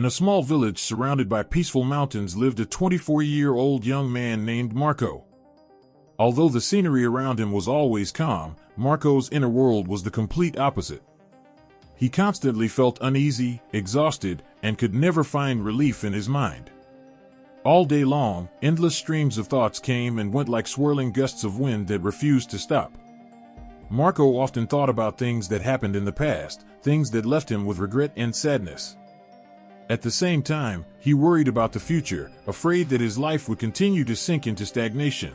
In a small village surrounded by peaceful mountains lived a 24-year-old young man named Marco. Although the scenery around him was always calm, Marco's inner world was the complete opposite. He constantly felt uneasy, exhausted, and could never find relief in his mind. All day long, endless streams of thoughts came and went like swirling gusts of wind that refused to stop. Marco often thought about things that happened in the past, things that left him with regret and sadness. At the same time, he worried about the future, afraid that his life would continue to sink into stagnation.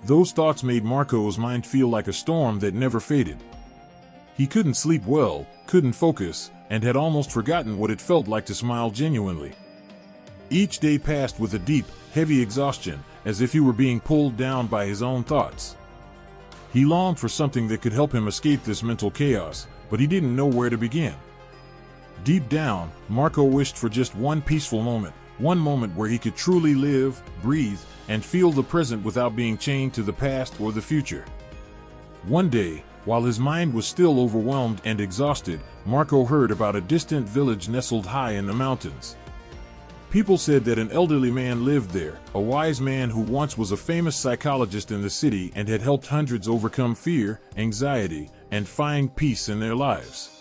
Those thoughts made Marco's mind feel like a storm that never faded. He couldn't sleep well, couldn't focus, and had almost forgotten what it felt like to smile genuinely. Each day passed with a deep, heavy exhaustion, as if he were being pulled down by his own thoughts. He longed for something that could help him escape this mental chaos, but he didn't know where to begin. Deep down, Marco wished for just one peaceful moment, one moment where he could truly live, breathe, and feel the present without being chained to the past or the future. One day, while his mind was still overwhelmed and exhausted, Marco heard about a distant village nestled high in the mountains. People said that an elderly man lived there, a wise man who once was a famous psychologist in the city and had helped hundreds overcome fear, anxiety, and find peace in their lives.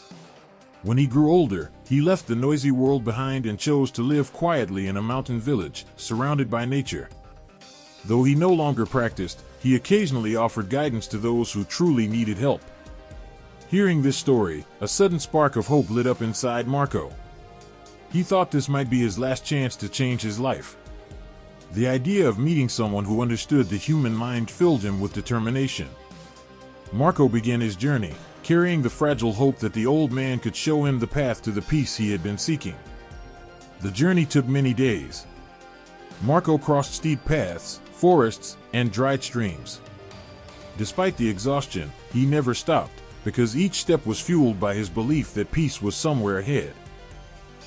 When he grew older, he left the noisy world behind and chose to live quietly in a mountain village, surrounded by nature. Though he no longer practiced, he occasionally offered guidance to those who truly needed help. Hearing this story, a sudden spark of hope lit up inside Marco. He thought this might be his last chance to change his life. The idea of meeting someone who understood the human mind filled him with determination. Marco began his journey, carrying the fragile hope that the old man could show him the path to the peace he had been seeking. The journey took many days. Marco crossed steep paths, forests, and dried streams. Despite the exhaustion, he never stopped, because each step was fueled by his belief that peace was somewhere ahead.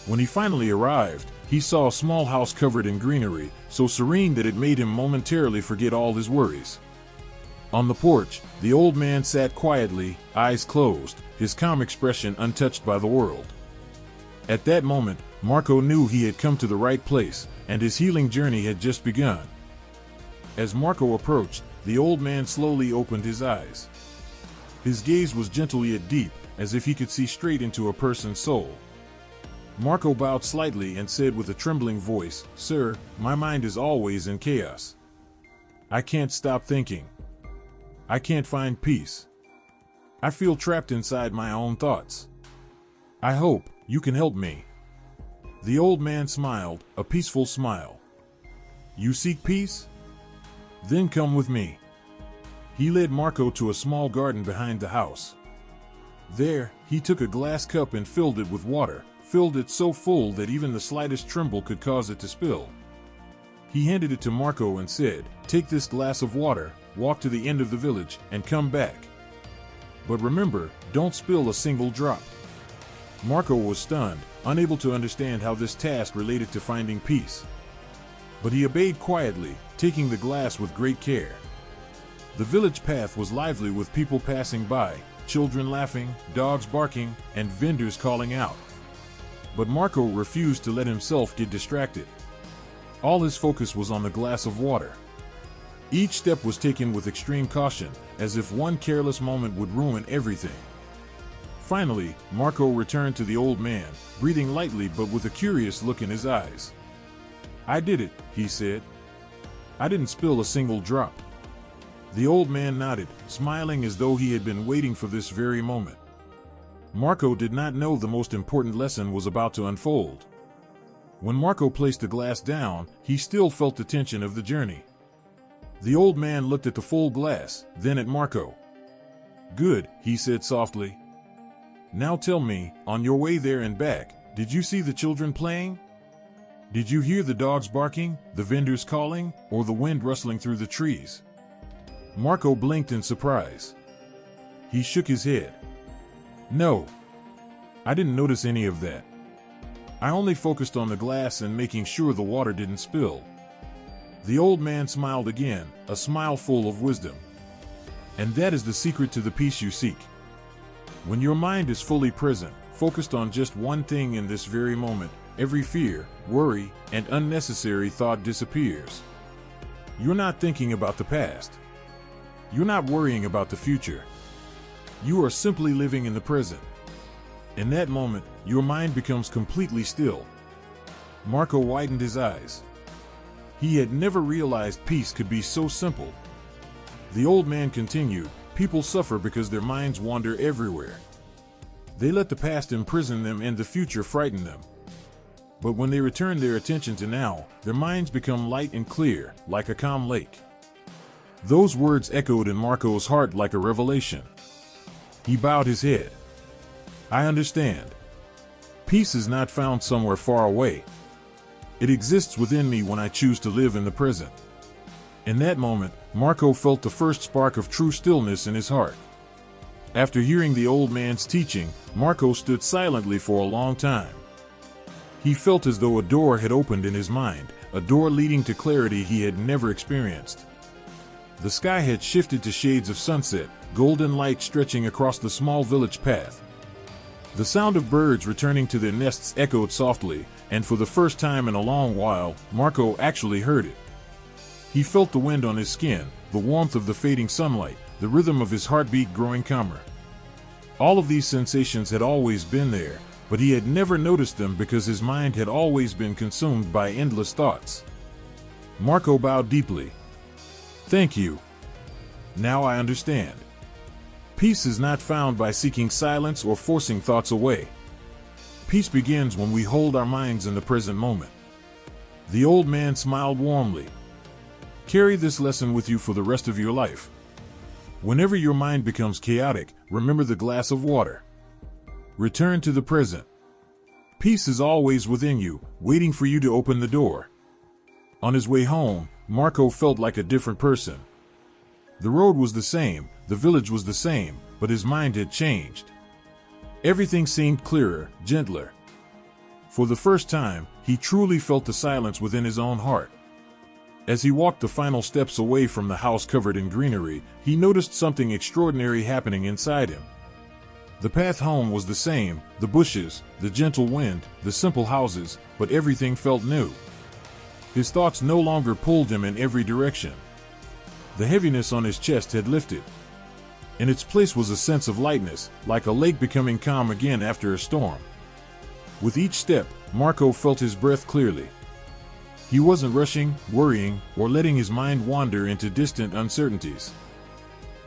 When he finally arrived, he saw a small house covered in greenery, so serene that it made him momentarily forget all his worries. On the porch, the old man sat quietly, eyes closed, his calm expression untouched by the world. At that moment, Marco knew he had come to the right place, and his healing journey had just begun. As Marco approached, the old man slowly opened his eyes. His gaze was gentle yet deep, as if he could see straight into a person's soul. Marco bowed slightly and said with a trembling voice, "Sir, my mind is always in chaos. I can't stop thinking. I can't find peace. I feel trapped inside my own thoughts. I hope you can help me." The old man smiled, a peaceful smile. "You seek peace? Then come with me." He led Marco to a small garden behind the house. There, he took a glass cup and filled it with water, filled it so full that even the slightest tremble could cause it to spill. He handed it to Marco and said, "Take this glass of water, walk to the end of the village, and come back. But remember, don't spill a single drop." Marco was stunned, unable to understand how this task related to finding peace. But he obeyed quietly, taking the glass with great care. The village path was lively with people passing by, children laughing, dogs barking, and vendors calling out. But Marco refused to let himself get distracted. All his focus was on the glass of water. Each step was taken with extreme caution, as if one careless moment would ruin everything. Finally, Marco returned to the old man, breathing lightly but with a curious look in his eyes. "I did it," he said. "I didn't spill a single drop." The old man nodded, smiling as though he had been waiting for this very moment. Marco did not know the most important lesson was about to unfold. When Marco placed the glass down, he still felt the tension of the journey. The old man looked at the full glass, then at Marco. "Good," he said softly. "Now tell me, on your way there and back, did you see the children playing? Did you hear the dogs barking, the vendors calling, or the wind rustling through the trees?" Marco blinked in surprise. He shook his head. "No. I didn't notice any of that. I only focused on the glass and making sure the water didn't spill." The old man smiled again, a smile full of wisdom. "And that is the secret to the peace you seek. When your mind is fully present, focused on just one thing in this very moment, every fear, worry, and unnecessary thought disappears. You're not thinking about the past. You're not worrying about the future. You are simply living in the present. In that moment, your mind becomes completely still. Marco widened his eyes. He had never realized peace could be so simple. The old man continued, "People suffer because their minds wander everywhere. They let the past imprison them and the future frighten them. But when they return their attention to now, their minds become light and clear, like a calm lake." Those words echoed in Marco's heart like a revelation. He bowed his head. "I understand. Peace is not found somewhere far away. It exists within me when I choose to live in the present." In that moment, Marco felt the first spark of true stillness in his heart. After hearing the old man's teaching, Marco stood silently for a long time. He felt as though a door had opened in his mind, a door leading to clarity he had never experienced. The sky had shifted to shades of sunset, golden light stretching across the small village path. The sound of birds returning to their nests echoed softly, and for the first time in a long while, Marco actually heard it. He felt the wind on his skin, the warmth of the fading sunlight, the rhythm of his heartbeat growing calmer. All of these sensations had always been there, but he had never noticed them because his mind had always been consumed by endless thoughts. Marco bowed deeply. "Thank you. Now I understand. Peace is not found by seeking silence or forcing thoughts away. Peace begins when we hold our minds in the present moment." The old man smiled warmly. "Carry this lesson with you for the rest of your life. Whenever your mind becomes chaotic, remember the glass of water. Return to the present. Peace is always within you, waiting for you to open the door." On his way home, Marco felt like a different person. The road was the same, the village was the same, but his mind had changed. Everything seemed clearer, gentler. For the first time, he truly felt the silence within his own heart. As he walked the final steps away from the house covered in greenery, he noticed something extraordinary happening inside him. The path home was the same, the bushes, the gentle wind, the simple houses, but everything felt new. His thoughts no longer pulled him in every direction. The heaviness on his chest had lifted. In its place was a sense of lightness, like a lake becoming calm again after a storm. With each step, Marco felt his breath clearly. He wasn't rushing, worrying, or letting his mind wander into distant uncertainties.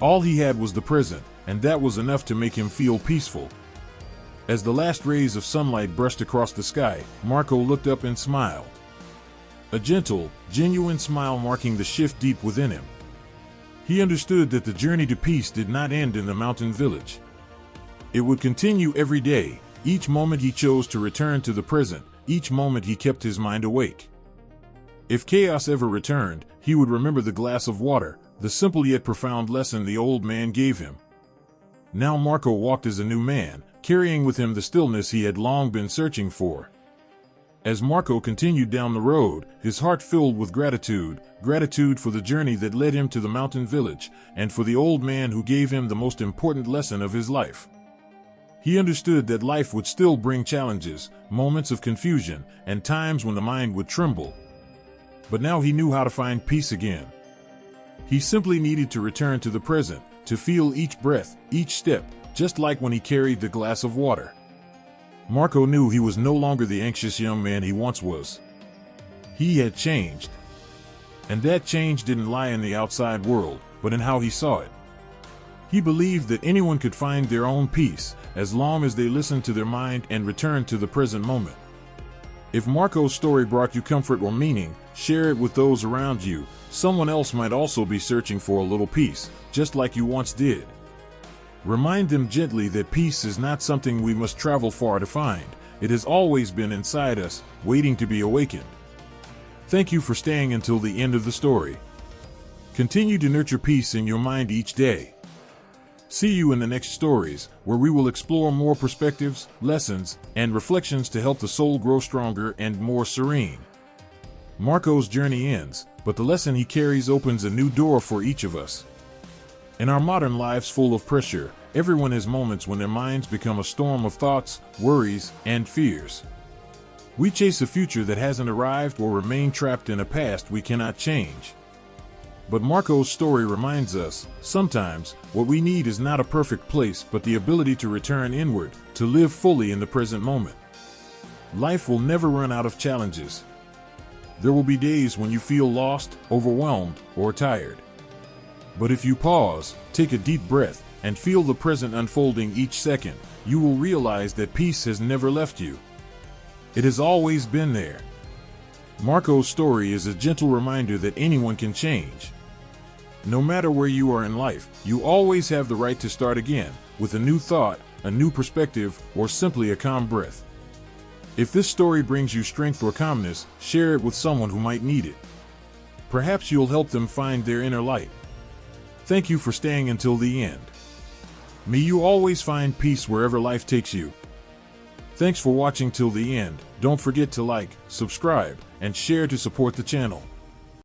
All he had was the present, and that was enough to make him feel peaceful. As the last rays of sunlight brushed across the sky, Marco looked up and smiled. A gentle, genuine smile marking the shift deep within him. He understood that the journey to peace did not end in the mountain village. It would continue every day, each moment he chose to return to the present, each moment he kept his mind awake. If chaos ever returned, he would remember the glass of water, the simple yet profound lesson the old man gave him. Now Marco walked as a new man, carrying with him the stillness he had long been searching for. As Marco continued down the road, his heart filled with gratitude for the journey that led him to the mountain village, and for the old man who gave him the most important lesson of his life. He understood that life would still bring challenges, moments of confusion, and times when the mind would tremble. But now he knew how to find peace again. He simply needed to return to the present, to feel each breath, each step, just like when he carried the glass of water. Marco knew he was no longer the anxious young man he once was. He had changed. And that change didn't lie in the outside world, but in how he saw it. He believed that anyone could find their own peace, as long as they listened to their mind and returned to the present moment. If Marco's story brought you comfort or meaning, share it with those around you. Someone else might also be searching for a little peace, just like you once did. Remind them gently that peace is not something we must travel far to find. It has always been inside us, waiting to be awakened. Thank you for staying until the end of the story. Continue to nurture peace in your mind each day. See you in the next stories, where we will explore more perspectives, lessons, and reflections to help the soul grow stronger and more serene. Marco's journey ends, but the lesson he carries opens a new door for each of us. In our modern lives full of pressure, everyone has moments when their minds become a storm of thoughts, worries, and fears. We chase a future that hasn't arrived or remain trapped in a past we cannot change. But Marco's story reminds us, sometimes, what we need is not a perfect place but the ability to return inward, to live fully in the present moment. Life will never run out of challenges. There will be days when you feel lost, overwhelmed, or tired. But if you pause, take a deep breath, and feel the present unfolding each second, you will realize that peace has never left you. It has always been there. Marco's story is a gentle reminder that anyone can change. No matter where you are in life, you always have the right to start again, with a new thought, a new perspective, or simply a calm breath. If this story brings you strength or calmness, share it with someone who might need it. Perhaps you'll help them find their inner light. Thank you for staying until the end. May you always find peace wherever life takes you. Thanks for watching till the end. Don't forget to like, subscribe, and share to support the channel.